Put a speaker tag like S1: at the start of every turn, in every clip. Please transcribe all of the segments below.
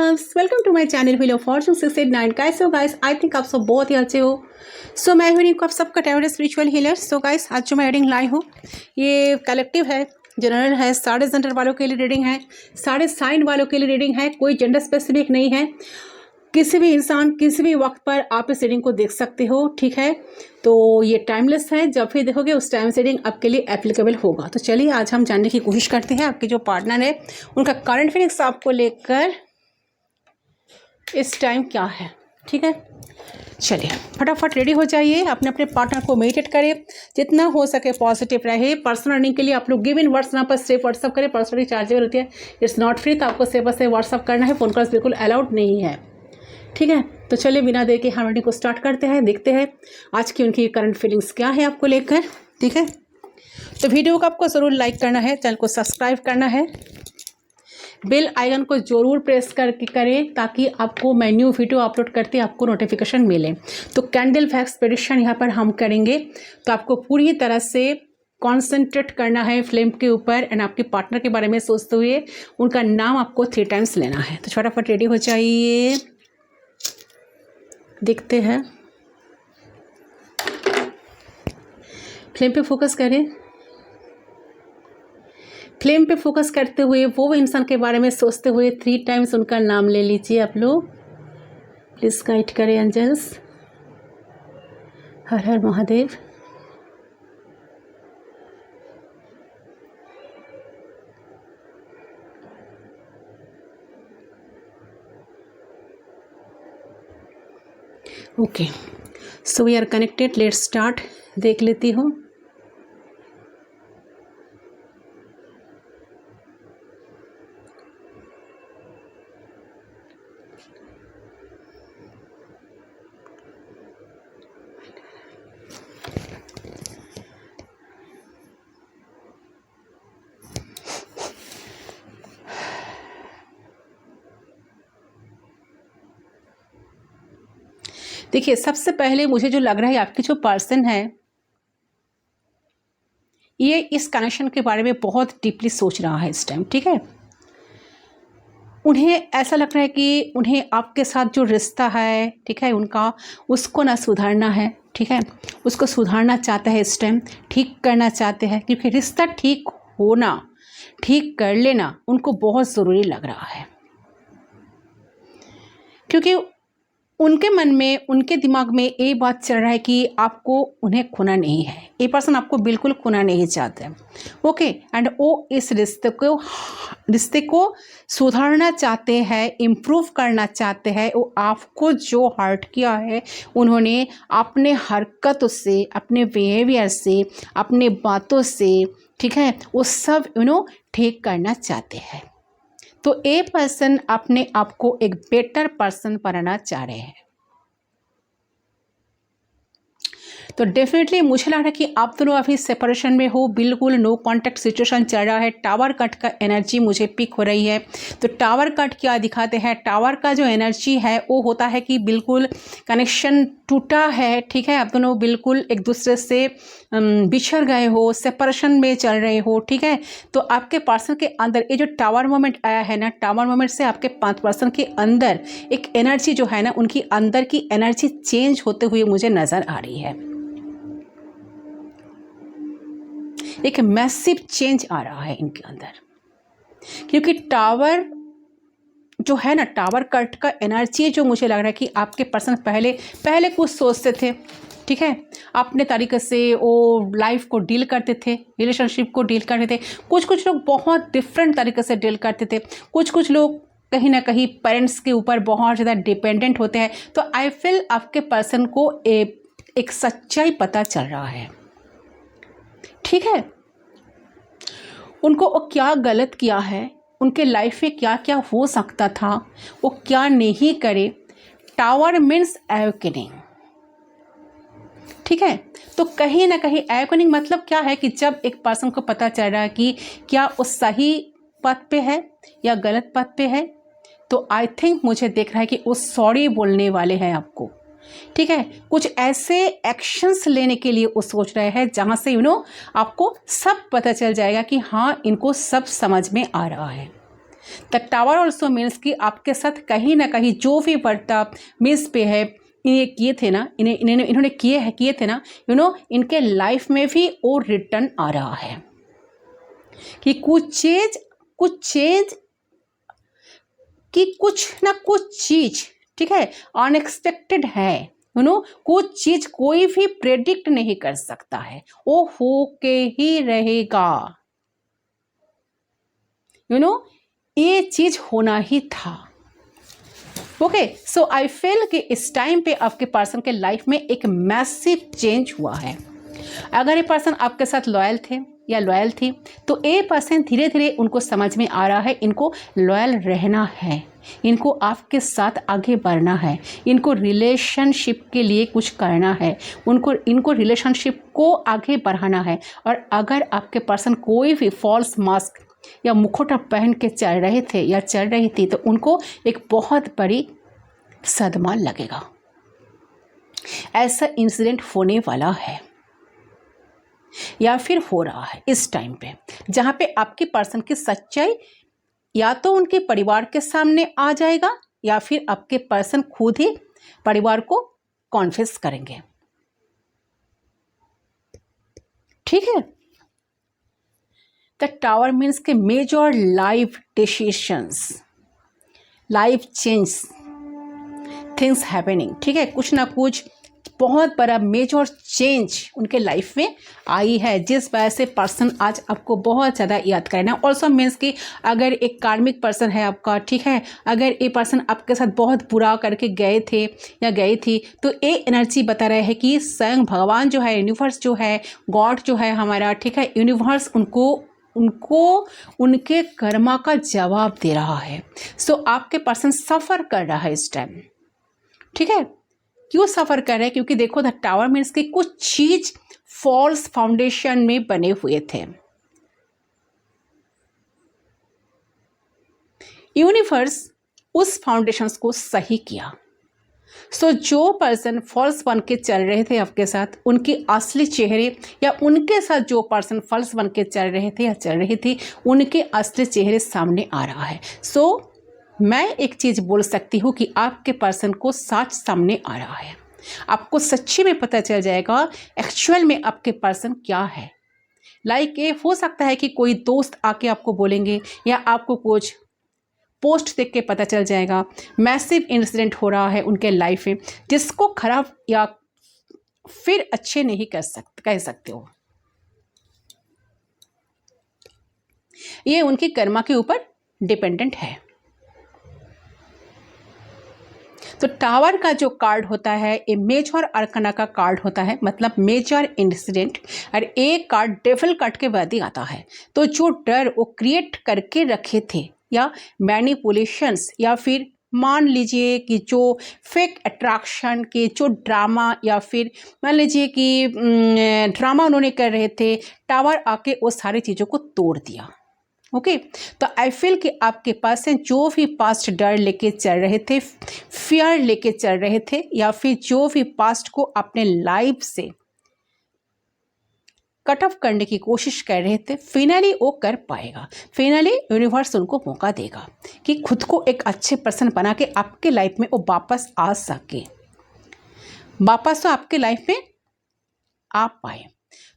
S1: Loves, welcome to my channel wheel of fortune 689। कैसे हो guys? I think आप सब बहुत ही अच्छे हो। सो मैं हूं आप सबका tarot spiritual healer. So guys, आज जो मैं रीडिंग लाई हूँ ये कलेक्टिव है, जनरल है, सारे जेंडर वालों के लिए रीडिंग है, सारे साइन वालों के लिए रीडिंग है, कोई जेंडर स्पेसिफिक नहीं है। किसी भी इंसान किसी भी वक्त पर आप इस रीडिंग को देख सकते हो, ठीक है। तो ये टाइमलेस है, जब भी देखोगे उस टाइम से रीडिंग आपके लिए एप्लीकेबल होगा। तो चलिए आज हम जानने की कोशिश करते हैं आपके जो पार्टनर है उनका करंट फीलिंग्स आपको लेकर इस टाइम क्या है, ठीक है। चलिए फटाफट रेडी हो जाइए, अपने अपने पार्टनर को मेडिटेट करें, जितना हो सके पॉजिटिव रहे। पर्सनल अर्निंग के लिए आप लोग गिव इन वर्ड्स यहाँ पर सिर्फ व्हाट्सअप करें, पर्सनली चार्जेबल होती है, इट्स नॉट फ्री। तो आपको सिर्फ बस व्हाट्सअप करना है, फोन कॉल्स बिल्कुल अलाउड नहीं है, ठीक है। तो चलिए बिना देर के हम रीडिंग को स्टार्ट करते हैं, देखते हैं आज की उनकी करंट फीलिंग्स क्या है आपको लेकर, ठीक है। तो वीडियो को आपको ज़रूर लाइक करना है, चैनल को सब्सक्राइब करना है, बेल आइकन को ज़रूर प्रेस करके करें ताकि आपको मैं न्यू वीडियो अपलोड करते आपको नोटिफिकेशन मिले। तो कैंडल फैक्स प्रेडिक्शन यहाँ पर हम करेंगे, तो आपको पूरी तरह से कॉन्सेंट्रेट करना है फ्लेम के ऊपर एंड आपके पार्टनर के बारे में सोचते हुए उनका नाम आपको 3 टाइम्स लेना है। तो फटाफट रेडी हो जाइए, देखते हैं। फ्लेम पे फोकस करें, फ्लेम पे फोकस करते हुए वो इंसान के बारे में सोचते हुए 3 टाइम्स उनका नाम ले लीजिए आप लोग। प्लीज़ गाइड करें एंजल्स। हर हर Mahadev. Okay, so we are connected, let's start. देख लेती हूँ। देखिए, सबसे पहले मुझे जो लग रहा है आपकी जो पर्सन है ये इस कनेक्शन के बारे में बहुत डीपली सोच रहा है इस टाइम, ठीक है। उन्हें ऐसा लग रहा है कि उन्हें आपके साथ जो रिश्ता है, ठीक है, उनका उसको ना सुधारना है, ठीक है। उसको सुधारना चाहता है इस टाइम, ठीक करना चाहते हैं, क्योंकि रिश्ता ठीक होना, ठीक कर लेना उनको बहुत ज़रूरी लग रहा है। क्योंकि उनके मन में, उनके दिमाग में ये बात चल रहा है कि आपको उन्हें खोना नहीं है, ये पर्सन आपको बिल्कुल खोना नहीं चाहते, ओके। एंड वो इस रिश्ते को सुधारना चाहते हैं, इम्प्रूव करना चाहते हैं। वो आपको जो हर्ट किया है उन्होंने अपने हरकतों से, अपने बिहेवियर से, अपने बातों से, ठीक है, वो सब ठीक करना चाहते हैं। तो ये पर्सन अपने आप को एक बेटर पर्सन बनाना चाह रहे हैं। तो डेफिनेटली मुझे लग रहा है कि आप दोनों अभी सेपरेशन में हो, बिल्कुल नो कांटेक्ट सिचुएशन चल रहा है। टावर कट का एनर्जी मुझे पिक हो रही है। तो टावर कट क्या दिखाते हैं? टावर का जो एनर्जी है वो होता है कि बिल्कुल कनेक्शन टूटा है, ठीक है। आप दोनों बिल्कुल एक दूसरे से बिछड़ गए हो, सेपरेशन में चल रहे हो, ठीक है। तो आपके पर्सन के अंदर ये जो टावर मोमेंट आया है ना, टावर मोमेंट से आपके 5 पर्सन के अंदर एक एनर्जी जो है ना, उनकी अंदर की एनर्जी चेंज होते हुए मुझे नज़र आ रही है। एक मैसिव चेंज आ रहा है इनके अंदर, क्योंकि टावर जो है ना, टावर कट का एनर्जी जो मुझे लग रहा है कि आपके पर्सन पहले कुछ सोचते थे, ठीक है, अपने तरीके से वो लाइफ को डील करते थे, रिलेशनशिप को डील करते थे। कुछ लोग बहुत डिफरेंट तरीके से डील करते थे, कुछ लोग कहीं ना कहीं पेरेंट्स के ऊपर बहुत ज़्यादा डिपेंडेंट होते हैं। तो आई फील आपके पर्सन को एक सच्चाई पता चल रहा है, ठीक है। उनको वो क्या गलत किया है, उनके लाइफ में क्या क्या हो सकता था, वो क्या नहीं करे। टावर मीन्स अवेकनिंग, ठीक है। तो कहीं ना कहीं अवेकनिंग मतलब क्या है कि जब एक पर्सन को पता चल रहा है कि क्या वो सही पथ पे है या गलत पथ पे है, तो आई थिंक मुझे देख रहा है कि वो सॉरी बोलने वाले हैं आपको, ठीक है। कुछ ऐसे एक्शंस लेने के लिए वो सोच रहे हैं जहाँ से आपको सब पता चल जाएगा कि हाँ, इनको सब समझ में आ रहा है। द टावर ऑल्सो मीन्स कि आपके साथ कहीं ना कहीं जो भी बर्ताव मिस पे है ये किए थे ना, इन्होंने किए थे ना, इनके लाइफ में भी वो रिटर्न आ रहा है कि कुछ चेंज कि कुछ ना कुछ चीज, ठीक है, अनएक्सपेक्टेड है। कुछ चीज कोई भी प्रेडिक्ट नहीं कर सकता है, वो होके ही रहेगा। ये चीज होना ही था। ओके, सो आई फील कि इस टाइम पे आपके पर्सन के लाइफ में एक मैसिव चेंज हुआ है। अगर ये पर्सन आपके साथ लॉयल थे या लॉयल थी, तो ये पर्सन धीरे धीरे उनको समझ में आ रहा है इनको लॉयल रहना है, इनको आपके साथ आगे बढ़ना है, इनको रिलेशनशिप के लिए कुछ करना है, इनको रिलेशनशिप को आगे बढ़ाना है। और अगर आपके पर्सन कोई भी फॉल्स मास्क या मुखौटा पहन के चल रहे थे या चल रही थी, तो उनको एक बहुत बड़ी सदमा लगेगा। ऐसा इंसिडेंट होने वाला है या फिर हो रहा है इस टाइम पे, जहां पे आपके पर्सन की सच्चाई या तो उनके परिवार के सामने आ जाएगा या फिर आपके पर्सन खुद ही परिवार को कॉन्फेस करेंगे। ठीक है, द टावर मीन्स के major life decisions, life change, things happening. ठीक है, कुछ ना कुछ बहुत बड़ा मेजर चेंज उनके लाइफ में आई है, जिस वजह से पर्सन आज आपको बहुत ज़्यादा याद करना। ऑल्सो मीन्स कि अगर एक कार्मिक पर्सन है आपका, ठीक है, अगर ये पर्सन आपके साथ बहुत बुरा करके गए थे या गई थी, तो ये एनर्जी बता रहे हैं कि स्वयं भगवान जो है, यूनिवर्स जो है, गॉड जो है हमारा, ठीक है, यूनिवर्स उनको उनके कर्मा का जवाब दे रहा है। सो आपके पर्सन सफ़र कर रहा है इस टाइम। ठीक है, क्यों सफ़र कर रहे हैं? क्योंकि देखो द टावर मीन्स कि कुछ चीज फॉल्स फाउंडेशन में बने हुए थे। यूनिवर्स उस फाउंडेशंस को सही किया। सो जो पर्सन फॉल्स बन के चल रहे थे आपके साथ, उनके असली चेहरे, या उनके साथ जो पर्सन फॉल्स बन के चल रहे थे या चल रही थी, उनके असली चेहरे सामने आ रहा है। सो मैं एक चीज़ बोल सकती हूँ कि आपके पर्सन को सच सामने आ रहा है। आपको सच्ची में पता चल जाएगा एक्चुअल में आपके पर्सन क्या है। लाइक ये हो सकता है कि कोई दोस्त आके आपको बोलेंगे, या आपको कुछ पोस्ट देख के पता चल जाएगा मैसिव इंसिडेंट हो रहा है उनके लाइफ में, जिसको खराब या फिर अच्छे नहीं कह सकते हो। ये उनकी कर्मा के ऊपर डिपेंडेंट है। तो टावर का जो कार्ड होता है, ये मेजर अरकना का कार्ड होता है, मतलब मेजर इंसिडेंट। और एक कार्ड डेविल कार्ड के बाद ही आता है। तो जो डर वो क्रिएट करके रखे थे, या मैनिपुलेशंस, या फिर मान लीजिए कि जो फेक अट्रैक्शन के जो ड्रामा, या फिर मान लीजिए कि ड्रामा उन्होंने कर रहे थे, टावर आके वो सारी चीज़ों को तोड़ दिया। ओके, तो आई फील कि आपके पास है जो भी पास्ट डर लेके चल रहे थे, फियर लेके चल रहे थे, या फिर जो भी पास्ट को अपने लाइफ से कट ऑफ करने की कोशिश कर रहे थे, फाइनली वो कर पाएगा। फाइनली यूनिवर्स उनको मौका देगा कि खुद को एक अच्छे पर्सन बना के आपके लाइफ में वो वापस आ सके, वापस तो आपके लाइफ में आ पाए।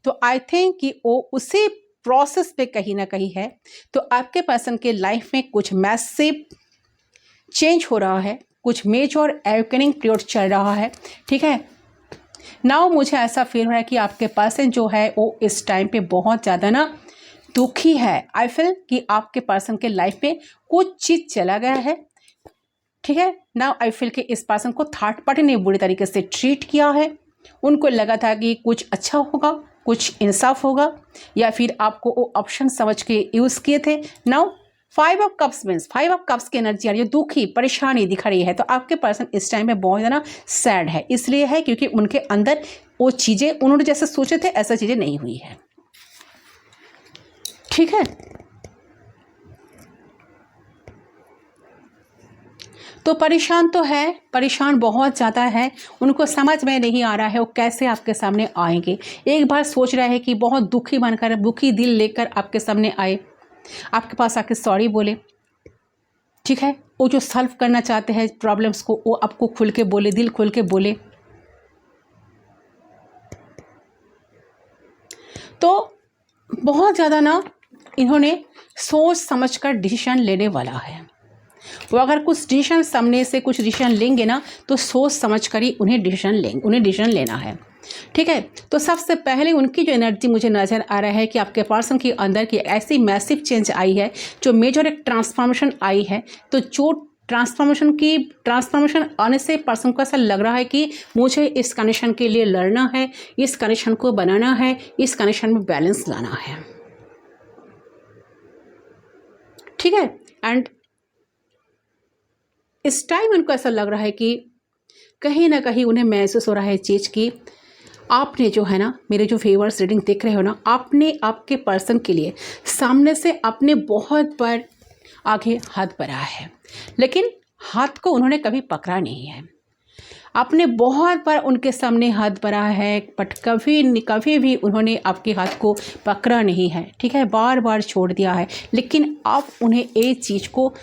S1: तो आई थिंक कि वो उसी प्रोसेस पे कहीं ना कहीं है। तो आपके पर्सन के लाइफ में कुछ मैसिव चेंज हो रहा है, कुछ मेजर एवकनिंग पीरियड चल रहा है। ठीक है, नाउ मुझे ऐसा फील हो रहा है कि आपके पर्सन जो है वो इस टाइम पे बहुत ज़्यादा ना दुखी है। आई फील कि आपके पर्सन के लाइफ में कुछ चीज़ चला गया है। ठीक है, नाउ आई फील कि इस पर्सन को थर्ड पार्टी ने बुरी तरीके से ट्रीट किया है। उनको लगा था कि कुछ अच्छा होगा, कुछ इंसाफ होगा, या फिर आपको वो ऑप्शन समझ के यूज़ किए थे। Now 5 of cups means 5 of cups की एनर्जी आ रही है, दुखी परेशानी दिखा रही है। तो आपके पर्सन इस टाइम में बहुत ज़्यादा सैड है। इसलिए है क्योंकि उनके अंदर वो चीज़ें उन्होंने जैसे सोचे थे ऐसा चीज़ें नहीं हुई है। ठीक है, तो परेशान तो है, परेशान बहुत ज़्यादा है। उनको समझ में नहीं आ रहा है वो कैसे आपके सामने आएंगे। एक बार सोच रहा है कि बहुत दुखी बनकर, दुखी दिल लेकर आपके सामने आए, आपके पास आके सॉरी बोले, ठीक है, वो जो सॉल्व करना चाहते हैं प्रॉब्लम्स को, वो आपको खुल के बोले, दिल खोल के बोले। तो बहुत ज़्यादा ना इन्होंने सोच समझ कर डिसीजन लेने वाला है। वो अगर कुछ डिसीजन सामने से कुछ डिसीजन लेंगे ना, तो सोच समझ कर ही उन्हें डिसीजन लेना है। ठीक है, तो सबसे पहले उनकी जो एनर्जी मुझे नज़र आ रहा है कि आपके पर्सन के अंदर की ऐसी मैसिव चेंज आई है, जो मेजर एक ट्रांसफॉर्मेशन आई है। तो जो ट्रांसफॉर्मेशन आने से पर्सन को ऐसा लग रहा है कि मुझे इस कनेक्शन के लिए लड़ना है, इस कनेक्शन को बनाना है, इस कनेक्शन में बैलेंस लाना है। ठीक है, एंड इस टाइम उनको ऐसा लग रहा है कि कहीं ना कहीं उन्हें महसूस हो रहा है चीज़ की आपने जो है ना, मेरे जो फेवर्स रीडिंग देख रहे हो ना, आपने आपके पर्सन के लिए सामने से आपने बहुत बार आगे हाथ बढ़ाया है, लेकिन हाथ को उन्होंने कभी पकड़ा नहीं है। आपने बहुत बार उनके सामने हाथ बढ़ाया है, बट कभी भी उन्होंने आपके हाथ को पकड़ा नहीं है। ठीक है, बार बार छोड़ दिया है। लेकिन आप उन्हें एक चीज़ को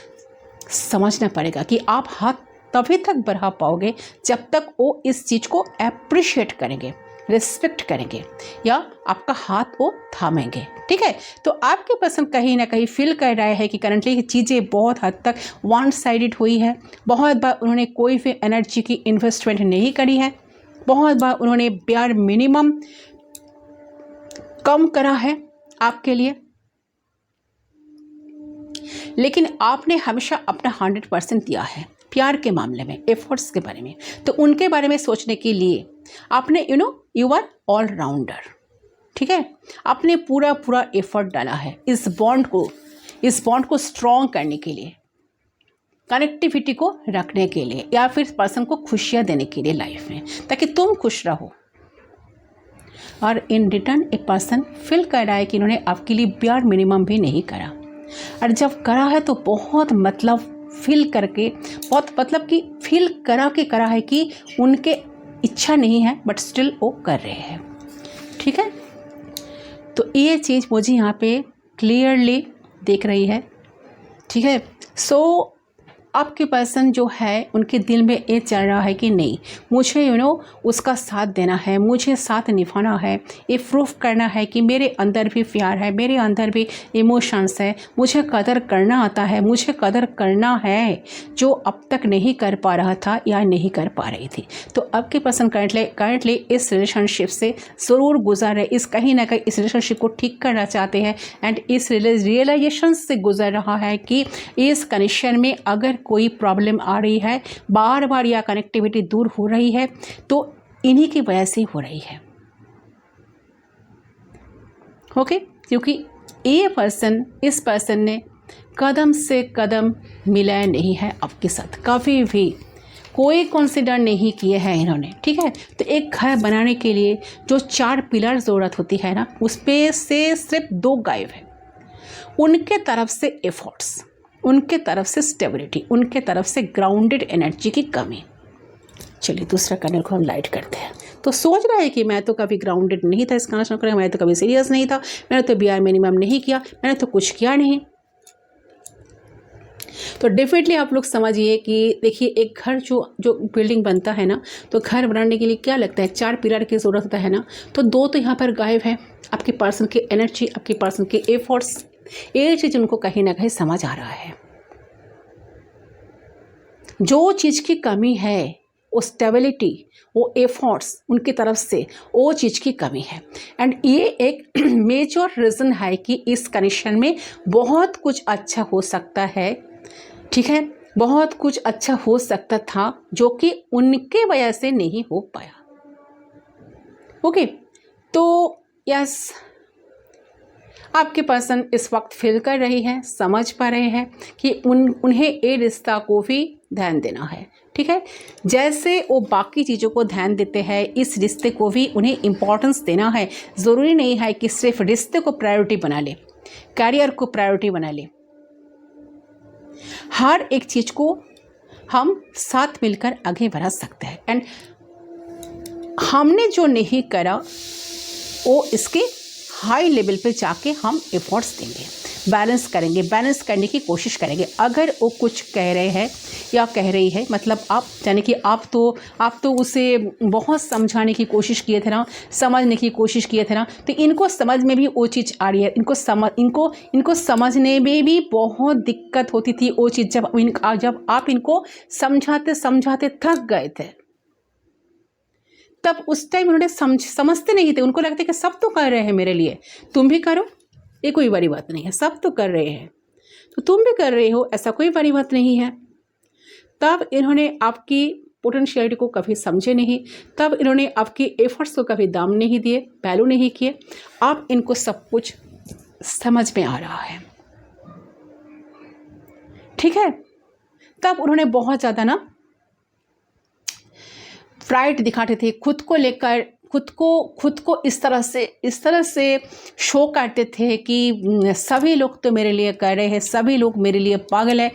S1: समझना पड़ेगा कि आप हाथ तभी तक बढ़ा पाओगे जब तक वो इस चीज़ को अप्रिशिएट करेंगे, रिस्पेक्ट करेंगे, या आपका हाथ वो थामेंगे। ठीक है, तो आपके पर्सन कहीं ना कहीं फील कर रहा है कि करंटली चीज़ें बहुत हद तक वन साइडेड हुई है। बहुत बार उन्होंने कोई भी एनर्जी की इन्वेस्टमेंट नहीं करी है, बहुत बार उन्होंने बेयर मिनिमम कम करा है आपके लिए, लेकिन आपने हमेशा अपना 100% दिया है प्यार के मामले में, एफर्ट्स के बारे में। तो उनके बारे में सोचने के लिए आपने यू आर ऑल राउंडर। ठीक है, आपने पूरा एफर्ट डाला है इस बॉन्ड को स्ट्रॉन्ग करने के लिए, कनेक्टिविटी को रखने के लिए, या फिर पर्सन को खुशियाँ देने के लिए लाइफ में, ताकि तुम खुश रहो। और इन रिटर्न एक पर्सन फील कर रहा है कि इन्होंने आपके लिए बेयर मिनिमम भी नहीं करा, और जब करा है तो बहुत फील करा है कि उनके इच्छा नहीं है, बट स्टिल वो कर रहे हैं। ठीक है, तो ये चीज़ मुझे यहाँ पे क्लियरली दिख रही है। ठीक है, सो आपके पर्सन जो है उनके दिल में ये चल रहा है कि नहीं, मुझे उसका साथ देना है, मुझे साथ निभाना है, ये प्रूफ करना है कि मेरे अंदर भी प्यार है, मेरे अंदर भी इमोशंस है, मुझे कदर करना आता है, मुझे कदर करना है, जो अब तक नहीं कर पा रहा था या नहीं कर पा रही थी। तो आपके पर्सन करंटली इस रिलेशनशिप से ज़रूर गुजर रहे, इस कहीं ना कहीं इस रिलेशनशिप को ठीक करना चाहते हैं, एंड इस रियलाइजेशन से गुजर रहा है कि इस कनेक्शन में अगर कोई प्रॉब्लम आ रही है, बार बार या कनेक्टिविटी दूर हो रही है, तो इन्हीं की वजह से हो रही है। ओके, क्योंकि इस पर्सन ने कदम से कदम मिलाया नहीं है आपके साथ, कभी भी कोई कंसिडर नहीं किए हैं इन्होंने। ठीक है, तो एक घर बनाने के लिए जो 4 पिलर ज़रूरत होती है ना, उस पे से सिर्फ 2 गायब है। उनके तरफ से एफर्ट्स, उनके तरफ से स्टेबिलिटी, उनके तरफ से ग्राउंडेड एनर्जी की कमी। चलिए दूसरा कनेक्ट को हम लाइट करते हैं। तो सोच रहा है कि मैं तो कभी ग्राउंडेड नहीं था इस कनेक्शन को, मैं तो कभी सीरियस नहीं था, मैंने तो बेयर मिनिमम नहीं किया, मैंने तो कुछ किया नहीं। तो डेफिनेटली आप लोग समझिए कि देखिए, एक घर जो बिल्डिंग बनता है ना, तो घर बनाने के लिए क्या लगता है, 4 पिलर की ज़रूरत होता है ना, तो 2 तो यहाँ पर गायब है। आपके पर्सन की एनर्जी, आपके पर्सन के एफर्ट्स, ये चीज़ उनको कहीं ना कहीं समझ आ रहा है। जो चीज़ की कमी है, वो स्टेबिलिटी, वो एफर्ट्स उनकी तरफ से, वो चीज़ की कमी है। एंड ये एक मेजर रीज़न है कि इस कनेक्शन में बहुत कुछ अच्छा हो सकता है। ठीक है, बहुत कुछ अच्छा हो सकता था जो कि उनके वजह से नहीं हो पाया। ओके, तो यस, आपके पर्सन इस वक्त फील कर रही है, समझ पा रहे हैं कि उन्हें ये रिश्ता को भी ध्यान देना है। ठीक है, जैसे वो बाकी चीज़ों को ध्यान देते हैं, इस रिश्ते को भी उन्हें इम्पोर्टेंस देना है। ज़रूरी नहीं है कि सिर्फ रिश्ते को प्रायोरिटी बना ले, करियर को प्रायोरिटी बना ले। हर एक चीज़ को हम साथ मिलकर आगे बढ़ा सकते हैं। एंड हमने जो नहीं करा, वो इसके हाई लेवल पे जाके हम एफर्ट्स देंगे। बैलेंस करेंगे, बैलेंस करने की कोशिश करेंगे। अगर वो कुछ कह रहे हैं या कह रही है, मतलब आप यानी कि आप तो उसे बहुत समझाने की कोशिश किए थे ना, समझने की कोशिश किए थे ना, तो इनको समझ में भी वो चीज़ आ रही है। इनको समझने में भी बहुत दिक्कत होती थी वो चीज़, जब आप इनको समझाते समझाते थक गए थे। तब उस टाइम उन्होंने समझते नहीं थे। उनको लगता कि सब तो कर रहे हैं मेरे लिए, तुम भी करो, ये कोई बड़ी बात नहीं है। सब तो कर रहे हैं तो तुम भी कर रहे हो, ऐसा कोई बड़ी बात नहीं है। तब इन्होंने आपकी पोटेंशियलिटी को कभी समझे नहीं। तब इन्होंने आपके एफर्ट्स को कभी दाम नहीं दिए, वैल्यू नहीं किए। अब इनको सब कुछ समझ में आ रहा है, ठीक है। तब उन्होंने बहुत ज़्यादा ना प्राइड दिखाते थे खुद को लेकर, खुद को इस तरह से शो करते थे कि सभी लोग तो मेरे लिए कर रहे हैं, सभी लोग मेरे लिए पागल है,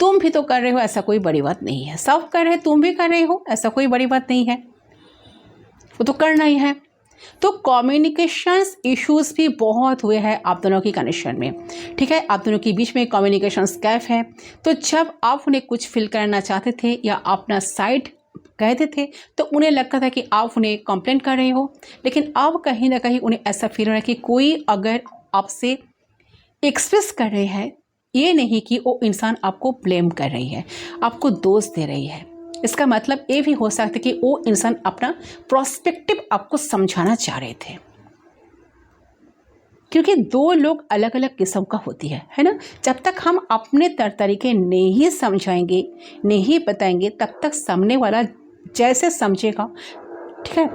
S1: तुम भी तो कर रहे हो, ऐसा कोई बड़ी बात नहीं है। सब कर रहे, तुम भी कर रहे हो, ऐसा कोई बड़ी बात नहीं है, वो तो करना ही है। तो कम्युनिकेशंस इश्यूज भी बहुत हुए हैं आप दोनों की कनेक्शन में, ठीक है। आप दोनों के बीच में कम्युनिकेशंस गैप है। तो जब आप उन्हें कुछ फील करना चाहते थे या अपना साइड कहते थे तो उन्हें लगता था कि आप उन्हें कंप्लेंट कर रहे हो, लेकिन अब कहीं ना कहीं उन्हें ऐसा फील हो रहा है कि कोई अगर आपसे एक्सप्रेस कर रहे हैं, ये नहीं कि वो इंसान आपको ब्लेम कर रही है, आपको दोष दे रही है। इसका मतलब ये भी हो सकता है कि वो इंसान अपना प्रोस्पेक्टिव आपको समझाना चाह रहे थे, क्योंकि दो लोग अलग अलग किस्म का होती है ना। जब तक हम अपने तरीके नहीं समझाएंगे, नहीं बताएंगे, तब तक सामने वाला जैसे समझेगा, ठीक है,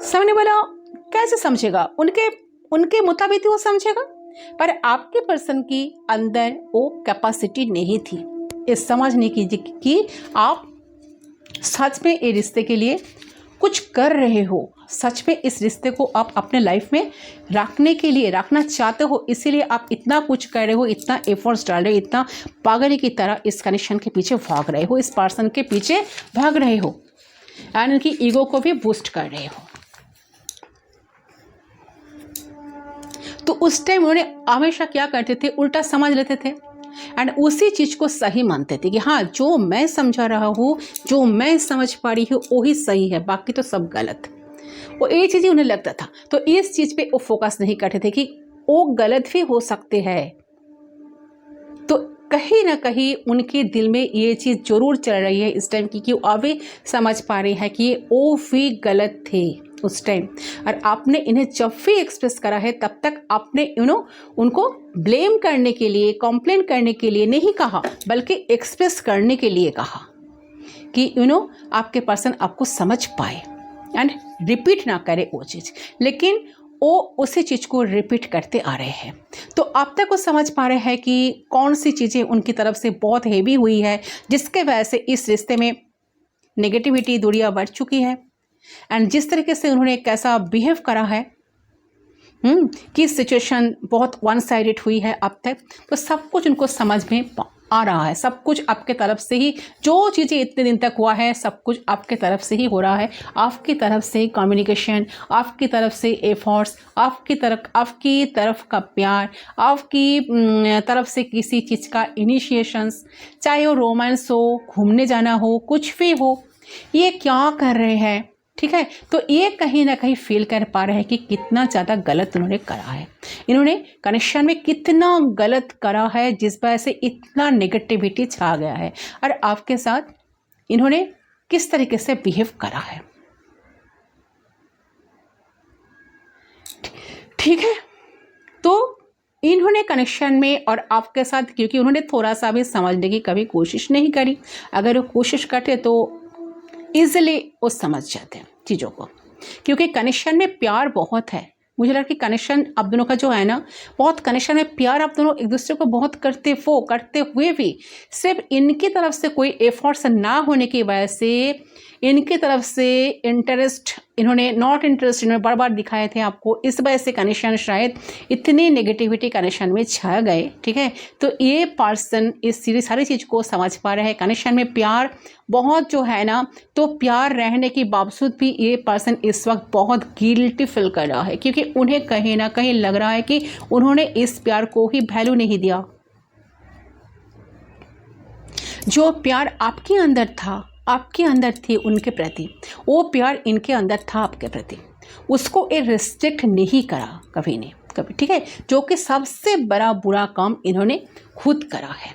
S1: सामने वाला कैसे समझेगा, उनके मुताबिक वो समझेगा। पर आपके पर्सन की अंदर वो कैपेसिटी नहीं थी इस समझने की कि आप सच में ये रिश्ते के लिए कुछ कर रहे हो, सच में इस रिश्ते को आप अपने लाइफ में रखना चाहते हो, इसीलिए आप इतना कुछ कर रहे हो, इतना एफर्ट्स डाल रहे हो, इतना पागल की तरह इस कनेक्शन के पीछे भाग रहे हो, इस पर्सन के पीछे भाग रहे हो, एंड उनकी ईगो को भी बूस्ट कर रहे हो। तो उस टाइम उन्होंने हमेशा क्या करते थे, उल्टा समझ लेते थे एंड उसी चीज़ को सही मानते थे कि हाँ, जो मैं समझा रहा हूँ, जो मैं समझ पा रही हूँ वही सही है, बाकी तो सब गलत। वो ये चीज़ ही उन्हें लगता था। तो इस चीज़ पे वो फोकस नहीं करते थे कि वो गलत भी हो सकते हैं। तो कहीं ना कहीं उनके दिल में ये चीज़ जरूर चल रही है इस टाइम की कि वो अभी समझ पा रहे हैं कि वो भी गलत थे उस टाइम। और आपने इन्हें जब भी एक्सप्रेस करा है तब तक आपने उनको ब्लेम करने के लिए, कंप्लेन करने के लिए नहीं कहा, बल्कि एक्सप्रेस करने के लिए कहा कि आपके पर्सन आपको समझ पाए एंड रिपीट ना करे वो चीज़। लेकिन वो उसी चीज़ को रिपीट करते आ रहे हैं। तो अब तक वो समझ पा रहे हैं कि कौन सी चीज़ें उनकी तरफ से बहुत हेवी हुई है, जिसके वजह से इस रिश्ते में नेगेटिविटी, दूरियां बढ़ चुकी है। एंड जिस तरीके से उन्होंने कैसा बिहेव करा है, कि सिचुएशन बहुत वन साइडेड हुई है अब तक, तो सब कुछ उनको समझ में आ रहा है। सब कुछ आपके तरफ से ही, जो चीज़ें इतने दिन तक हुआ है सब कुछ आपके तरफ से ही हो रहा है। आपकी तरफ से कम्युनिकेशन, आपकी तरफ से एफर्ट्स, आपकी तरफ का प्यार, आपकी तरफ से किसी चीज़ का इनिशिएशंस, चाहे वो रोमांस हो, घूमने जाना हो, कुछ भी हो, ये क्या कर रहे हैं, ठीक है। तो ये कहीं ना कहीं फील कर पा रहे हैं कि कितना ज़्यादा गलत उन्होंने करा है, इन्होंने कनेक्शन में कितना गलत करा है, जिस वजह से इतना नेगेटिविटी छा गया है, और आपके साथ इन्होंने किस तरीके से बिहेव करा है, ठीक है। तो इन्होंने कनेक्शन में और आपके साथ, क्योंकि उन्होंने थोड़ा सा भी समझने की कभी कोशिश नहीं करी, अगर वो कोशिश करते तो ईजिली वो समझ जाते हैं चीज़ों को, क्योंकि कनेक्शन में प्यार बहुत है। मुझे लगता है कि कनेक्शन आप दोनों का जो है ना, बहुत कनेक्शन में प्यार आप दोनों एक दूसरे को बहुत करते हुए भी सिर्फ इनकी तरफ से कोई एफर्ट्स ना होने की वजह से इनकी तरफ से इंटरेस्ट इन्होंने नॉट इंटरेस्ट इन्होंने बार बार दिखाए थे आपको, इस वजह से कनेक्शन शायद इतनी नेगेटिविटी कनेक्शन में छा गए। ठीक है, तो ये पर्सन इस सारी चीज़ को समझ पा रहे हैं। कनेक्शन में प्यार बहुत जो है ना, तो प्यार रहने के बावजूद भी ये पर्सन इस वक्त बहुत गिल्टी फील कर रहा है, क्योंकि उन्हें कहीं ना कहीं लग रहा है कि उन्होंने इस प्यार को ही वैल्यू नहीं दिया। जो प्यार आपके अंदर था, आपके अंदर थी उनके प्रति, वो प्यार इनके अंदर था आपके प्रति, उसको ये रिस्ट्रिक्ट नहीं करा कभी नहीं कभी। ठीक है, जो कि सबसे बड़ा बुरा काम इन्होंने खुद करा है।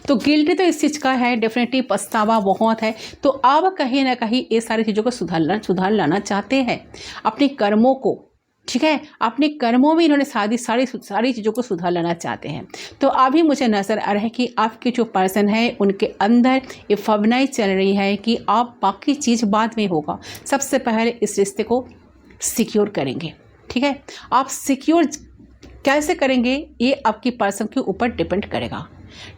S1: तो गिल्टी तो इस चीज़ का है, डेफिनेटली पछतावा बहुत है। तो आप कहीं ना कहीं ये सारी चीज़ों को सुधार लाना चाहते हैं अपने कर्मों को। ठीक है, अपने कर्मों में इन्होंने सारी चीज़ों को सुधार लाना चाहते हैं। तो अभी मुझे नज़र आ रहा है कि आपके जो पर्सन है उनके अंदर ये भावनाएं चल रही है कि आप बाकी चीज़ बाद में होगा, सबसे पहले इस रिश्ते को सिक्योर करेंगे। ठीक है, आप सिक्योर कैसे करेंगे ये आपकी पर्सन के ऊपर डिपेंड करेगा।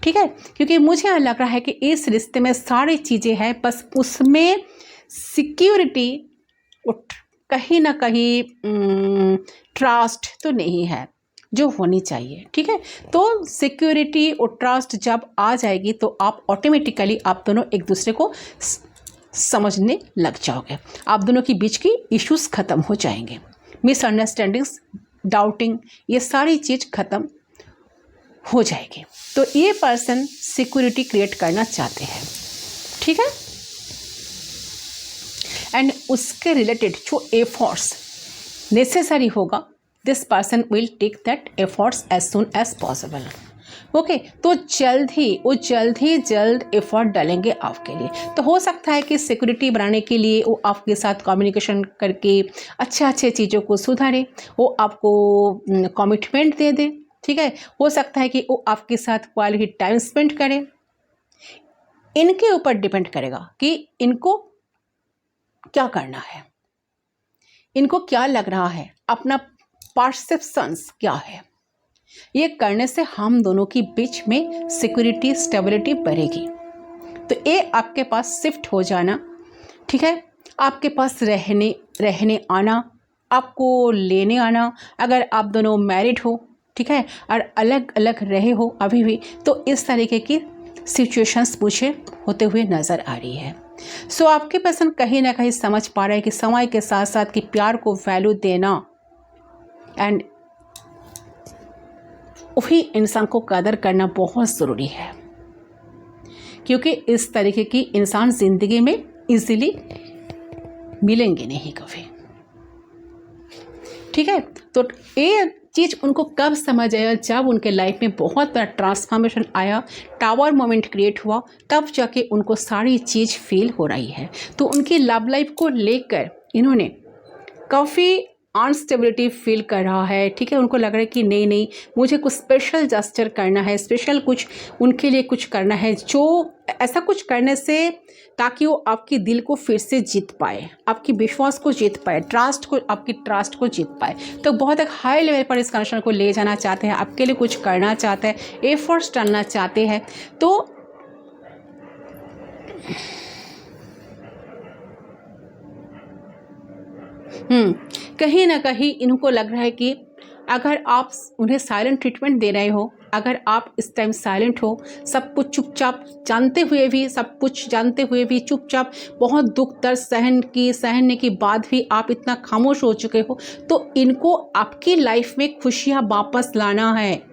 S1: ठीक है, क्योंकि मुझे लग रहा है कि इस रिश्ते में सारी चीज़ें हैं, बस उसमें सिक्योरिटी कहीं ना कहीं ट्रस्ट तो नहीं है जो होनी चाहिए। ठीक है, तो सिक्योरिटी और ट्रस्ट जब आ जाएगी तो आप ऑटोमेटिकली आप दोनों एक दूसरे को समझने लग जाओगे, आप दोनों के बीच की इश्यूज ख़त्म हो जाएंगे, मिसअंडरस्टैंडिंग्स, डाउटिंग, ये सारी चीज़ ख़त्म हो जाएगी। तो ये पर्सन सिक्योरिटी क्रिएट करना चाहते हैं। ठीक है, एंड उसके रिलेटेड जो एफर्ट्स नेसेसरी होगा, this person will take that efforts as soon as possible. Okay, तो जल्द एफर्ट डालेंगे आपके लिए। तो हो सकता है कि सिक्योरिटी बनाने के लिए वो आपके साथ कम्युनिकेशन करके अच्छे चीज़ों को सुधारे, वो आपको कमिटमेंट दे दे। ठीक है, हो सकता है कि वो आपके साथ क्वालिटी टाइम स्पेंड करें। इनके ऊपर डिपेंड करेगा कि इनको क्या करना है, इनको क्या लग रहा है, अपना परसेप्शंस क्या है। ये करने से हम दोनों के बीच में सिक्योरिटी, स्टेबिलिटी बढ़ेगी। तो ये आपके पास शिफ्ट हो जाना, ठीक है, आपके पास रहने आना, आपको लेने आना, अगर आप दोनों मैरिड हो, ठीक है, और अलग अलग रहे हो अभी भी, तो इस तरीके की सिचुएशंस मुझे होते हुए नज़र आ रही है। सो आपके पर्सन कहीं ना कहीं समझ पा रहे हैं कि समय के साथ साथ कि प्यार को वैल्यू देना एंड वही इंसान को कदर करना बहुत ज़रूरी है, क्योंकि इस तरीके की इंसान ज़िंदगी में इजीली मिलेंगे नहीं कभी। ठीक है, तो ये चीज़ उनको कब समझ आया, जब उनके लाइफ में बहुत बड़ा ट्रांसफॉर्मेशन आया, टावर मोमेंट क्रिएट हुआ, तब जाके उनको सारी चीज़ फील हो रही है। तो उनकी लव लाइफ को लेकर इन्होंने काफ़ी अनस्टेबिलिटी फील कर रहा है। ठीक है, उनको लग रहा है कि नहीं मुझे कुछ स्पेशल जस्चर करना है, स्पेशल कुछ उनके लिए कुछ करना है, जो ऐसा कुछ करने से ताकि वो आपके दिल को फिर से जीत पाए, आपकी विश्वास को जीत पाए, आपकी ट्रस्ट को जीत पाए। तो बहुत एक हाई लेवल पर इस कनेक्शन को ले जाना चाहते हैं, आपके लिए कुछ करना चाहते हैं, एफर्ट्स डालना चाहते हैं। तो कहीं ना कहीं इनको लग रहा है कि अगर आप उन्हें साइलेंट ट्रीटमेंट दे रहे हो, अगर आप इस टाइम साइलेंट हो, सब कुछ चुपचाप जानते हुए भी चुपचाप बहुत दुख दर्द सहने के बाद भी आप इतना खामोश हो चुके हो, तो इनको आपकी लाइफ में खुशियाँ वापस लाना है।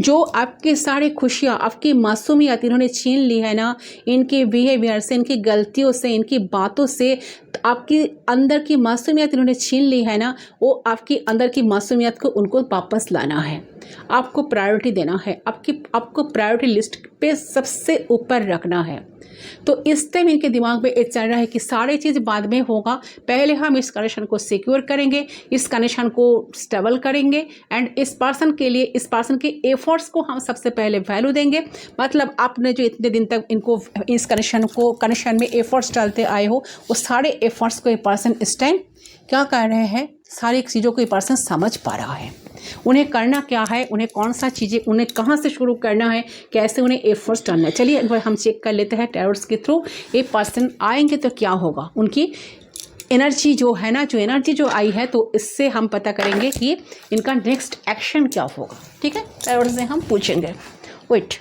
S1: जो आपकी सारी खुशियाँ, आपकी मासूमियत इन्होंने छीन ली है ना, इनके बिहेवियर से, इनकी गलतियों से, इनकी बातों से आपकी अंदर की मासूमियत इन्होंने छीन ली है ना, वो आपकी अंदर की मासूमियत को उनको वापस लाना है। आपको प्रायोरिटी देना है, आपको प्रायोरिटी लिस्ट पे सबसे ऊपर रखना है। तो इस टाइम इनके दिमाग में ये चल रहा है कि सारी चीज़ बाद में होगा, पहले हम इस कनेक्शन को सिक्योर करेंगे, इस कनेक्शन को स्टेबल करेंगे, एंड इस पर्सन के एफर्ट्स को हम सबसे पहले वैल्यू देंगे। मतलब आपने जो इतने दिन तक इनको इस कनेक्शन में एफर्ट्स डालते आए हो, वो सारे एफर्ट्स को ये पर्सन इस टाइम क्या कर रहे हैं, सारी चीज़ों को ये पर्सन समझ पा रहा है। उन्हें करना क्या है, उन्हें कौन सा चीज़ें, उन्हें कहाँ से शुरू करना है, कैसे उन्हें एफर्ट्स डालना है। चलिए एक बार हम चेक कर लेते हैं टैरोट्स के थ्रू ये पर्सन आएंगे तो क्या होगा, उनकी एनर्जी जो है ना, जो एनर्जी जो आई है, तो इससे हम पता करेंगे कि इनका नेक्स्ट एक्शन क्या होगा। ठीक है, टैरोट से हम पूछेंगे। वेट,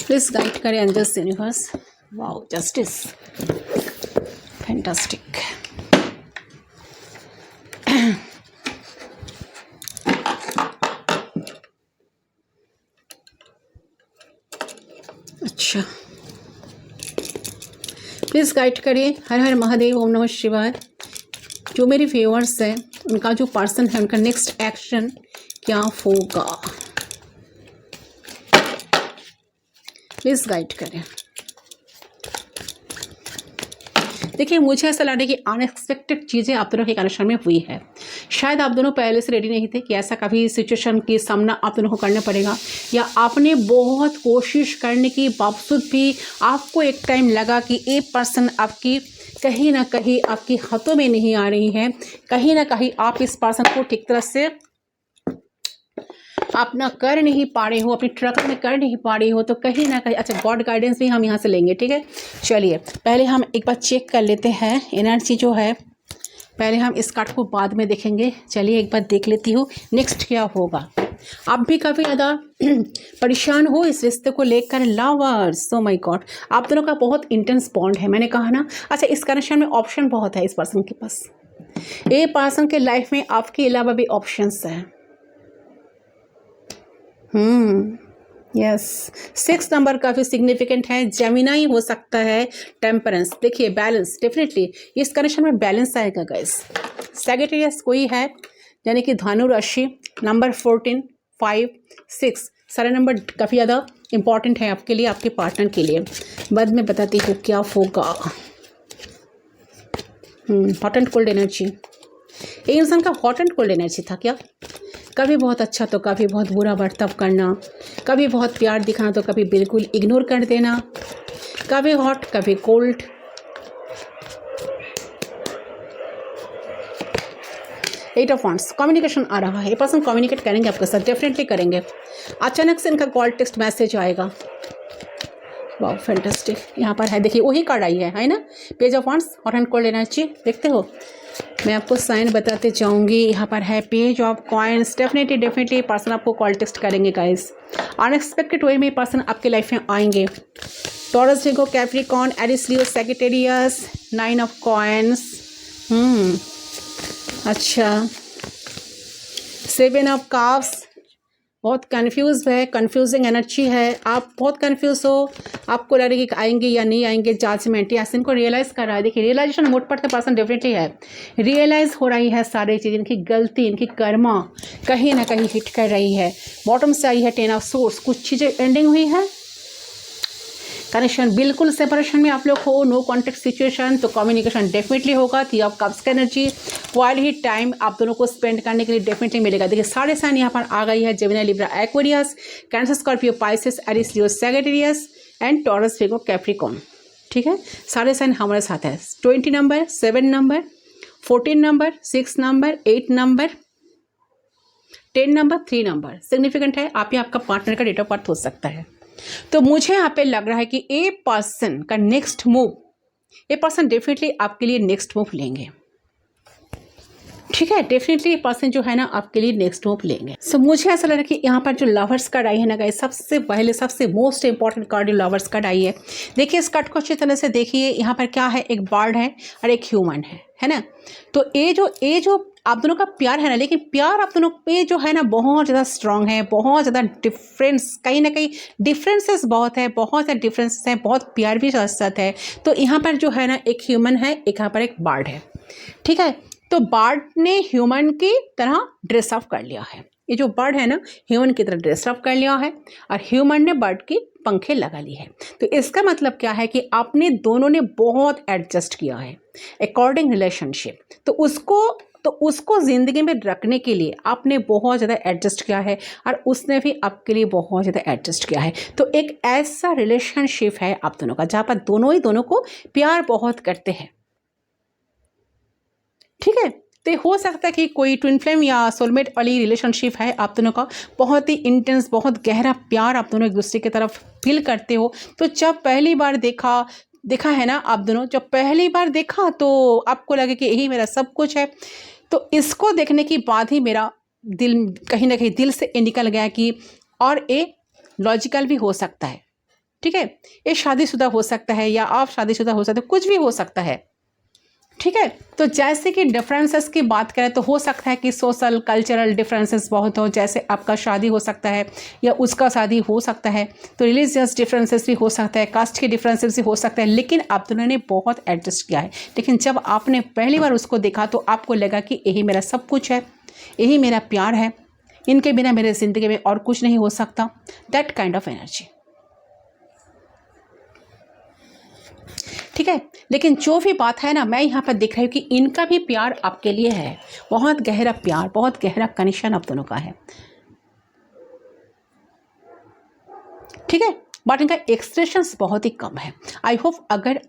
S1: प्लीज गाइड करें angels universe. Wow, justice, fantastic. अच्छा, प्लीज़ गाइड करिए। हर हर महादेव, ओम नमः शिवाय। जो मेरे व्यूअर्स हैं उनका जो पर्सन है उनका नेक्स्ट एक्शन क्या होगा, प्लीज़ गाइड करें। देखिए, मुझे ऐसा लग रहा है कि अनएक्सपेक्टेड चीज़ें आप दोनों के कनेक्शन में हुई है। शायद आप दोनों पहले से रेडी नहीं थे कि ऐसा कभी सिचुएशन की सामना आप दोनों को करना पड़ेगा, या आपने बहुत कोशिश करने के बावजूद भी आपको एक टाइम लगा कि एक पर्सन आपकी कहीं ना कहीं आपकी हाथों में नहीं आ रही है, कहीं ना कहीं आप इस पर्सन को ठीक तरह से अपना कर नहीं पा रहे हो, अपनी ट्रक में कर नहीं पा रही हो, तो कहीं ना कहीं अच्छा गॉड गाइडेंस भी हम यहाँ से लेंगे। ठीक है, चलिए पहले हम एक बार चेक कर लेते हैं एनर्जी जो है। पहले हम इस कार्ड को बाद में देखेंगे। चलिए एक बार देख लेती हूँ नेक्स्ट क्या होगा। आप भी काफ़ी ज़्यादा परेशान हो इस रिश्ते को लेकर। लवर्स, ओ माय गॉड, आप दोनों का बहुत इंटेंस बॉन्ड है, मैंने कहा ना। अच्छा, इस कनेक्शन में ऑप्शन बहुत है इस पर्सन के पास। ये पर्सन के लाइफ में आपके अलावा भी ऑप्शंस हैं। यस, 6 नंबर काफ़ी सिग्निफिकेंट है। जेमिनाई हो सकता है, टेम्परेंस। देखिए बैलेंस, डेफिनेटली इस कनेक्शन में बैलेंस आएगा गाइस। सैजिटेरियस कोई है, यानी कि धनु राशि, नंबर 14, 5, 6 सारे नंबर काफ़ी ज़्यादा इंपॉर्टेंट है आपके लिए, आपके पार्टनर के लिए। बाद में बताती हूँ क्या होगा। हॉट एंड कोल्ड एनर्जी, ये इंसान का हॉट एंड कोल्ड एनर्जी था क्या? कभी बहुत अच्छा तो कभी बहुत बुरा बर्ताव करना, कभी बहुत प्यार दिखाना तो कभी बिल्कुल इग्नोर कर देना, कभी हॉट कभी cold. Eight of wands, communication आ रहा है। ये पर्सन कम्युनिकेट करेंगे आपके साथ, डेफिनेटली करेंगे। अचानक से इनका कॉल टेक्स्ट मैसेज आएगा। वाह, फैंटास्टिक। यहाँ पर है, देखिए वही कार्ड आई है ना, page of wands, hot and cold energy. देखते हो, मैं आपको साइन बताते जाऊंगी। यहाँ पर है page of coins. Definitely person आपको कॉल टेक्स्ट करेंगे गाइस। अनएक्सपेक्टेड वे में पर्सन आपके लाइफ में आएंगे। Taurus, Virgo, Capricorn, Aries, Leo, Sagittarius, 9 of coins. अच्छा, 7 ऑफ कप्स, बहुत कंफ्यूज है, कंफ्यूजिंग एनर्जी है। आप बहुत कंफ्यूज हो, आपको लग रहा है कि आएंगे या नहीं आएंगे। जजमेंट, या इनको रियलाइज़ कर रहा है। देखिए रियलाइजेशन मोड पर तो पर्सन डेफिनेटली है, रियलाइज़ हो रही है सारी चीज़, इनकी गलती, इनकी कर्मा कहीं ना कहीं हिट कर रही है। बॉटम से आई है 10 ऑफ सोर्स, कुछ चीज़ें एंडिंग हुई है। कनेक्शन बिल्कुल सेपरेशन में आप लोग हो, नो कॉन्टेक्ट सिचुएशन, तो कम्युनिकेशन डेफिनेटली होगा। 3 ऑफ कप्स का एनर्जी, क्वालिटी टाइम आप दोनों को स्पेंड करने के लिए डेफिनेटली मिलेगा। देखिए सारे साइन यहाँ पर आ गई है। Gemini, Libra, Aquarius, Cancer, Scorpio, Pisces, Aries, Leo, Sagittarius and Taurus, Virgo, Capricorn. ठीक है, सारे साइन हमारे साथ है। 20 number, 7 number, 14 number, 6 number, 8 number, 10 number, 3 number significant है। आप ही आपका पार्टनर का डेट ऑफ बर्थ हो सकता है। तो मुझे यहाँ पे लग रहा है कि ए पर्सन का next move, a person definitely आपके लिए नेक्स्ट मूव लेंगे। ठीक है, डेफिनेटली ये पर्सन जो है ना आपके लिए नेक्स्ट मूव लेंगे। सो मुझे ऐसा लग रहा है कि यहाँ पर जो लवर्स कार्ड आई है ना गाइस, सबसे पहले सबसे most important card lovers card आई है। देखिए इस कार्ड को अच्छी तरह से देखिए। यहाँ पर क्या है, एक बर्ड है और एक ह्यूमन है ना। तो ये जो आप दोनों का प्यार है ना, लेकिन प्यार आप दोनों पे जो है ना बहुत ज़्यादा स्ट्रांग है, बहुत ज़्यादा डिफरेंस, कहीं ना कहीं डिफरेंसेस बहुत है, बहुत ज़्यादा डिफरेंसेस है, बहुत प्यार भी साथ है। तो यहाँ पर जो है ना एक ह्यूमन है, एक यहाँ पर एक बर्ड है। ठीक है, तो बर्ड ने ह्यूमन की तरह ड्रेस अप कर लिया है। ये जो बर्ड है ना ह्यूमन की तरह ड्रेस अप कर लिया है, और ह्यूमन ने बर्ड की पंखे लगा ली है। तो इसका मतलब क्या है कि आपने दोनों ने बहुत एडजस्ट किया है अकॉर्डिंग रिलेशनशिप। तो उसको तो उसको ज़िंदगी में रखने के लिए आपने बहुत ज़्यादा एडजस्ट किया है और उसने भी आपके लिए बहुत ज़्यादा एडजस्ट किया है। तो एक ऐसा रिलेशनशिप है आप दोनों का जहाँ पर दोनों ही दोनों को प्यार बहुत करते हैं, ठीक है। तो हो सकता है कि कोई ट्विन फ्लेम या सोलमेट वाली रिलेशनशिप है आप दोनों का, बहुत ही इंटेंस, बहुत गहरा प्यार आप दोनों एक दूसरे की तरफ फील करते हो। तो जब पहली बार देखा है ना आप दोनों, जब पहली बार देखा तो आपको लगे कि यही मेरा सब कुछ है। तो इसको देखने के बाद ही मेरा दिल कहीं ना कहीं दिल से ये निकल गया कि और ये लॉजिकल भी हो सकता है, ठीक है। ये शादीशुदा हो सकता है या आप शादीशुदा हो सकते हो, कुछ भी हो सकता है, ठीक है। तो जैसे कि डिफरेंसेस की बात करें तो हो सकता है कि सोशल कल्चरल डिफरेंसेस बहुत हो, जैसे आपका शादी हो सकता है या उसका शादी हो सकता है, तो रिलीजियस डिफरेंसेस भी हो सकता है, कास्ट के डिफरेंसेस भी हो सकता है, लेकिन आप दोनों ने बहुत एडजस्ट किया है। लेकिन जब आपने पहली बार उसको देखा तो आपको लगा कि यही मेरा सब कुछ है, यही मेरा प्यार है, इनके बिना मेरे ज़िंदगी में और कुछ नहीं हो सकता, दैट काइंड ऑफ एनर्जी, ठीक है। लेकिन जो भी बात है ना, मैं यहाँ पर देख रही हूँ कि इनका भी प्यार आपके लिए है, बहुत गहरा प्यार, बहुत गहरा कनेक्शन आप दोनों का है, ठीक है। बट इनका एक्सप्रेशंस बहुत ही कम है। आई होप अगर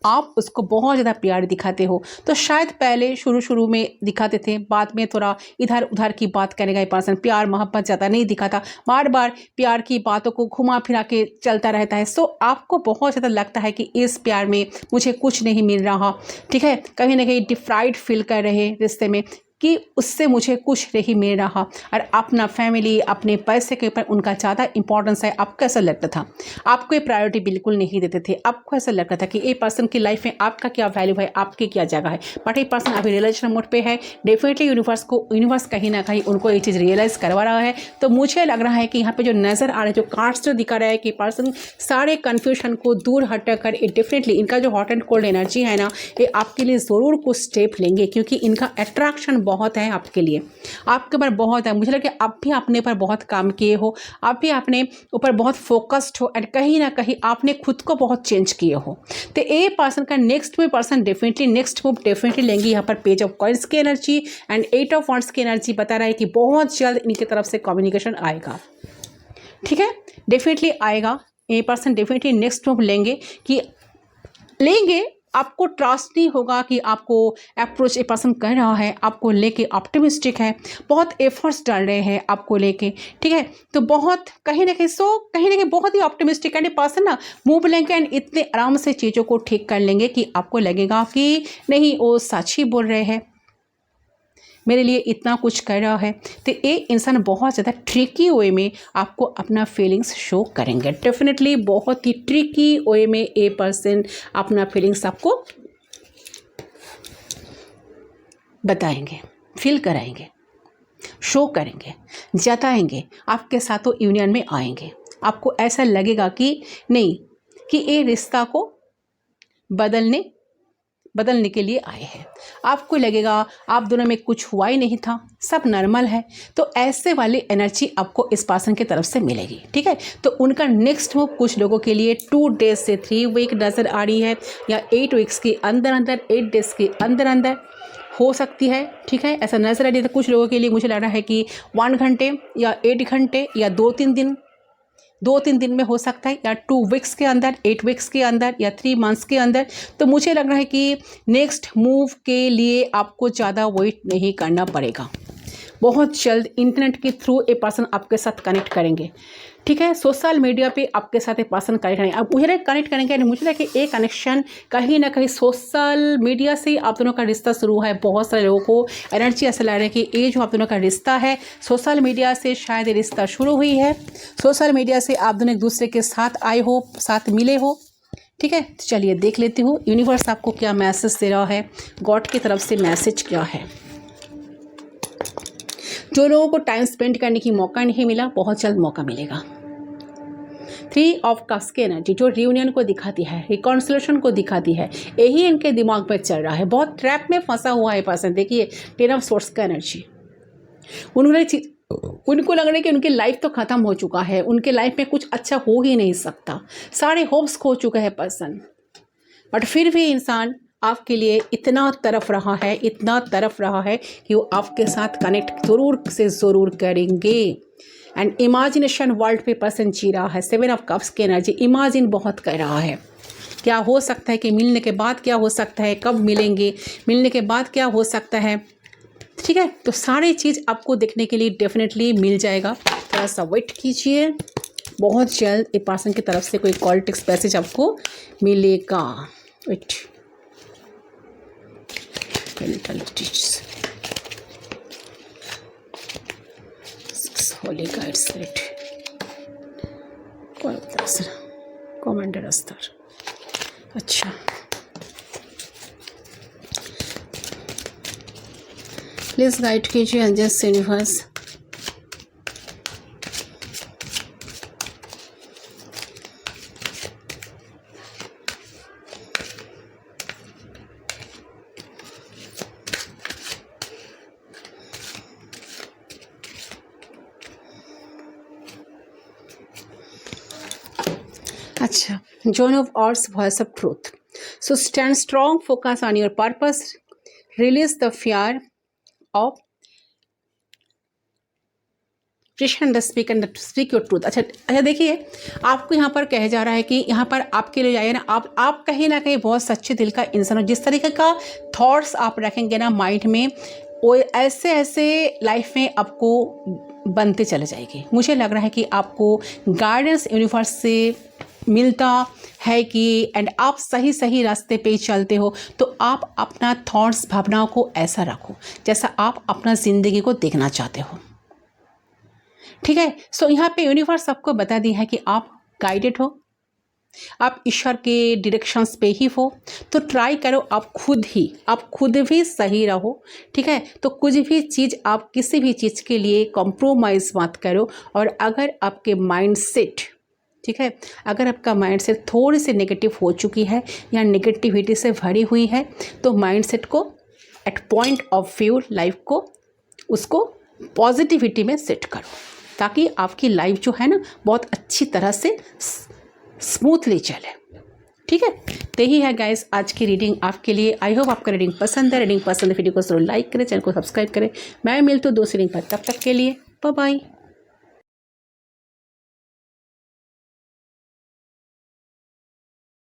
S1: आप उसको बहुत ज़्यादा प्यार दिखाते हो तो शायद पहले शुरू में दिखाते थे, बाद में थोड़ा इधर उधर की बात करेगा ये पर्सन, प्यार मोहब्बत ज़्यादा नहीं दिखाता, बार बार प्यार की बातों को घुमा फिरा के चलता रहता है। सो आपको बहुत ज़्यादा लगता है कि इस प्यार में मुझे कुछ नहीं मिल रहा, ठीक है। कहीं ना कहीं डिफ्राइड फील कर रहे रिश्ते में कि उससे मुझे कुछ नहीं मिल रहा, और अपना फैमिली, अपने पैसे के ऊपर उनका ज़्यादा इंपॉर्टेंस है। आपको ऐसा लगता था, आपको ये प्रायोरिटी बिल्कुल नहीं देते थे, आपको ऐसा लगता था कि ये पर्सन की लाइफ में आपका क्या वैल्यू है, आपकी क्या जगह है। बट ये पर्सन अभी रियलाइजेशन मोड पे है। डेफिनेटली यूनिवर्स कहीं ना कहीं उनको ये चीज़ रियलाइज़ करवा रहा है। तो मुझे लग रहा है कि यहाँ पर जो नज़र आ रहा है, जो कार्ड्स जो दिखा रहा है कि पर्सन सारे कन्फ्यूजन को दूर हटा कर डेफिनेटली इनका जो हॉट एंड कोल्ड एनर्जी है ना, ये आपके लिए ज़रूर कुछ स्टेप लेंगे, क्योंकि इनका अट्रैक्शन बहुत है आपके लिए, आपके ऊपर बहुत है। मुझे लगा कि आप भी अपने पर बहुत काम किए हो, आप भी अपने ऊपर बहुत फोकस्ड हो, एंड कहीं ना कहीं आपने खुद को बहुत चेंज किए हो। तो ए पर्सन का next move person definitely next move definitely लेंगे। यहाँ पर पेज ऑफ कॉइंस की एनर्जी एंड 8 ऑफ वांड्स की एनर्जी बता रहा है कि बहुत जल्द इनकी तरफ से कम्युनिकेशन आएगा, ठीक है, डेफिनेटली आएगा। A person definitely next move लेंगे आपको ट्रस्ट नहीं होगा कि आपको अप्रोच ए पर्सन कर रहा है, आपको लेके ऑप्टिमिस्टिक है, बहुत एफर्ट्स डाल रहे हैं आपको लेके, ठीक है। तो बहुत कहीं ना कहीं बहुत ही ऑप्टिमिस्टिक एंड ए पर्सन ना मूव लेंगे एंड इतने आराम से चीज़ों को ठीक कर लेंगे कि आपको लगेगा कि नहीं, वो सच ही बोल रहे हैं, मेरे लिए इतना कुछ कर रहा है। तो ये इंसान बहुत ज़्यादा ट्रिकी वे में आपको अपना फीलिंग्स शो करेंगे, डेफिनेटली बहुत ही ट्रिकी वे में ये पर्सन अपना फीलिंग्स आपको बताएंगे, फील कराएंगे, शो करेंगे, जताएंगे, आपके साथ वो यूनियन में आएंगे। आपको ऐसा लगेगा कि नहीं, कि ये रिश्ता को बदलने के लिए आए हैं। आपको लगेगा आप दोनों में कुछ हुआ ही नहीं था, सब नॉर्मल है। तो ऐसे वाली एनर्जी आपको इस पर्सन की तरफ से मिलेगी, ठीक है। तो उनका नेक्स्ट मूव कुछ लोगों के लिए 2 डेज से 3 वीक नज़र आ रही है, या 8 वीक्स के अंदर 8 डेज के अंदर हो सकती है, ठीक है। ऐसा नज़र आ रही है। तो कुछ लोगों के लिए मुझे लग रहा है कि 1 घंटे या 8 घंटे या 2-3 दिन में हो सकता है, या 2 वीक्स के अंदर, 8 वीक्स के अंदर, या 3 मंथ्स के अंदर। तो मुझे लग रहा है कि नेक्स्ट मूव के लिए आपको ज़्यादा वेट नहीं करना पड़ेगा। बहुत जल्द इंटरनेट के थ्रू ए पर्सन आपके साथ कनेक्ट करेंगे, ठीक है। सोशल मीडिया पे आपके साथ एक पर्सन कनेक्ट करेंगे, अब मुझे कनेक्ट करेंगे। मुझे लगा कि ये कनेक्शन कहीं ना कहीं सोशल मीडिया से आप दोनों का रिश्ता शुरू है। बहुत सारे लोगों को एनर्जी ऐसा लग रहा है कि ये जो आप दोनों का रिश्ता है, सोशल मीडिया से शायद ये रिश्ता शुरू हुई है। सोशल मीडिया से आप दोनों एक दूसरे के साथ आए हो, साथ मिले हो, ठीक है। तो चलिए देख लेती हूँ यूनिवर्स आपको क्या मैसेज दे रहा है, गॉड की तरफ से मैसेज क्या है। जो लोगों को टाइम स्पेंड करने की मौका नहीं मिला, बहुत जल्द मौका मिलेगा। 3 ऑफ कप्स की एनर्जी जो रियूनियन को दिखाती है, रिकॉन्सिलेशन को दिखाती है, यही इनके दिमाग में चल रहा है। बहुत ट्रैप में फंसा हुआ है पर्सन। देखिए 10 ऑफ सोर्स का एनर्जी, उनको लग रहा है कि उनकी लाइफ तो ख़त्म हो चुका है, उनके लाइफ में कुछ अच्छा हो ही नहीं सकता, सारे होप्स खो चुके हैं पर्सन। बट फिर भी इंसान आपके लिए इतना तरफ रहा है कि वो आपके साथ कनेक्ट ज़रूर से ज़रूर करेंगे। एंड इमेजिनेशन वर्ल्ड पे पर्सन जी रहा है। 7 ऑफ कप्स की एनर्जी इमेजिन बहुत कर रहा है। क्या हो सकता है कि मिलने के बाद क्या हो सकता है, कब मिलेंगे, मिलने के बाद क्या हो सकता है, ठीक है। तो सारी चीज़ आपको देखने के लिए डेफिनेटली मिल जाएगा। थोड़ा सा वेट कीजिए, बहुत जल्द एक पर्सन की तरफ से कोई कॉल टेक्स्ट मैसेज आपको मिलेगा। Wait, holy guide spirit commander Ashtar. अच्छा, प्लीज गाइड कीजिए एंजल्स यूनिवर्स। अच्छा, Joan of Arcs, voice of truth. So stand strong, focus on your purpose, release the fear of and speak your truth. अच्छा देखिए, आपको यहाँ पर कहा जा रहा है कि यहाँ पर आपके लिए आइए ना, आप कहीं ना कहीं बहुत सच्चे दिल का इंसान हो। जिस तरीके का थॉट्स आप रखेंगे ना माइंड में, वो ऐसे लाइफ में आपको बनते चले जाएगी। मुझे लग रहा है कि आपको गाइडेंस यूनिवर्स से मिलता है कि एंड आप सही रास्ते पे चलते हो। तो आप अपना थॉट्स, भावनाओं को ऐसा रखो जैसा आप अपना ज़िंदगी को देखना चाहते हो, ठीक है। सो यहाँ पे यूनिवर्स आपको बता दी है कि आप गाइडेड हो, आप ईश्वर के डायरेक्शंस पे ही हो। तो ट्राई करो आप खुद भी सही रहो, ठीक है। तो कुछ भी चीज़, आप किसी भी चीज़ के लिए कॉम्प्रोमाइज़ मत करो। और अगर आपके माइंड सेट, ठीक है, अगर आपका माइंड सेट थोड़ी सी नेगेटिव हो चुकी है या नेगेटिविटी से भरी हुई है, तो माइंड सेट को at point of view life को उसको पॉजिटिविटी में सेट करो, ताकि आपकी लाइफ जो है ना बहुत अच्छी तरह से स्मूथली चले, ठीक है। तो यही है गाइस आज की रीडिंग आपके लिए। आई होप आपका रीडिंग पसंद है। रीडिंग पसंद है वीडियो को जरूर लाइक करें, चैनल को सब्सक्राइब करें। मैं मिलती हूँ दूसरी रीडिंग पर, तब तक के लिए बाय बाय।